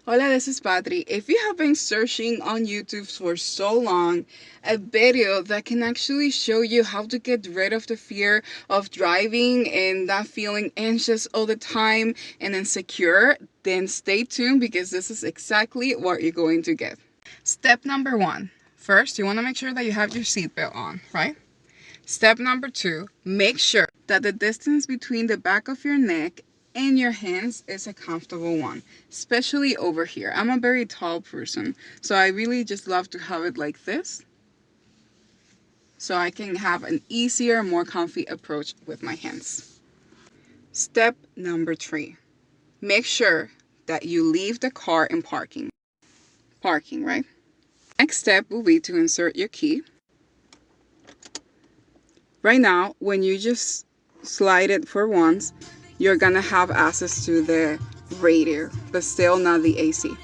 Hola, this is Patri. If you have been searching on YouTube for so long, a video that can actually show you how to get rid of the fear of driving and not feeling anxious all the time and insecure, then stay tuned because this is exactly what you're going to get. Step number 1. First, you want to make sure that you have your seatbelt on, right? Step number 2, make sure that the distance between the back of your neck and your hands is a comfortable one, especially over here. I'm a very tall person, so I really just love to have it like this so I can have an easier, more comfy approach with my hands. Step number 3, make sure that you leave the car in parking. Parking, right? Next step will be to insert your key. Right now, when you just slide it for once, you're gonna have access to the radio, but still not the AC.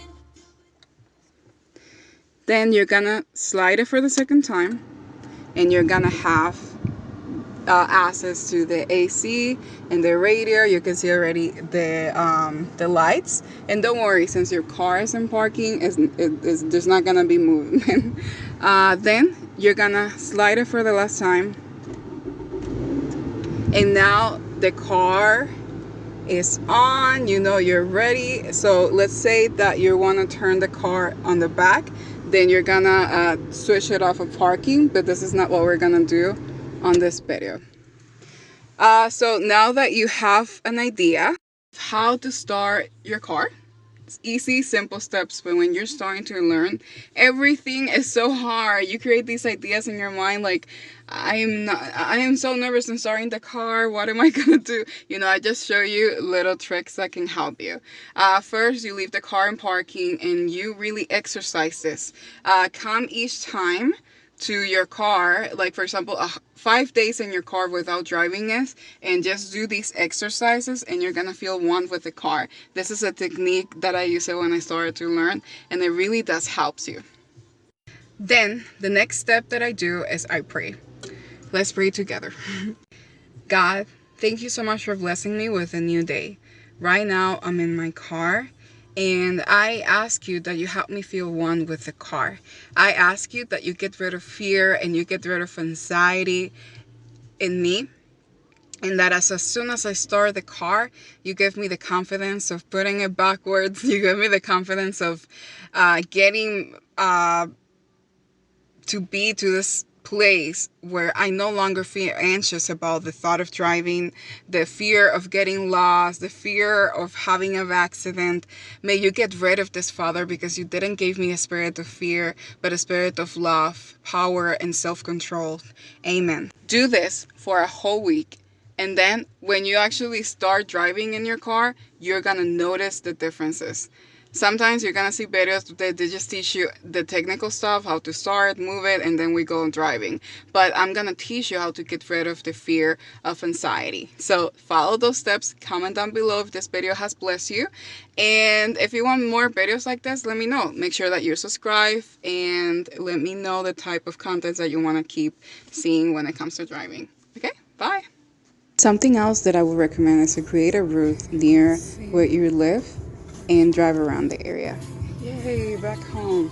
Then you're gonna slide it for the second time, and you're gonna have access to the AC and the radio. You can see already the lights. And don't worry, since your car is in parking, there's not gonna be movement. Then you're gonna slide it for the last time. And now the car is on, you're ready. So let's say that you want to turn the car on the back, then you're gonna switch it off of parking, but this is not what we're gonna do on this video. So now that you have an idea of how to start your car, it's easy, simple steps, but when you're starting to learn, everything is so hard. You create these ideas in your mind like, I am so nervous in starting the car. What am I gonna do? I just show you little tricks that can help you. First, you leave the car in parking and you really exercise this. Come each time to your car, like for example 5 days in your car without driving it, and just do these exercises and you're gonna feel one with the car. This is a technique that I used when I started to learn, and it really does helps you. Then the next step that I do is I pray. Let's pray together. God, thank you so much for blessing me with a new day. Right now I'm in my car, and I ask you that you help me feel one with the car. I ask you that you get rid of fear and you get rid of anxiety in me. And that as soon as I start the car, you give me the confidence of putting it backwards. You give me the confidence of getting to be to this place where I no longer feel anxious about the thought of driving, the fear of getting lost, the fear of having an accident. May you get rid of this, Father, because you didn't give me a spirit of fear, but a spirit of love, power, and self-control. Amen. Do this for a whole week. And then when you actually start driving in your car, you're gonna notice the differences. Sometimes you're gonna see videos that they just teach you the technical stuff, how to start, move it, and then we go on driving. But I'm gonna teach you how to get rid of the fear of anxiety. So follow those steps. Comment down below if this video has blessed you. And if you want more videos like this, let me know. Make sure that you subscribe and let me know the type of content that you want to keep seeing when it comes to driving. Okay, bye. Something else that I would recommend is to create a route near where you live and drive around the area. Yay, back home.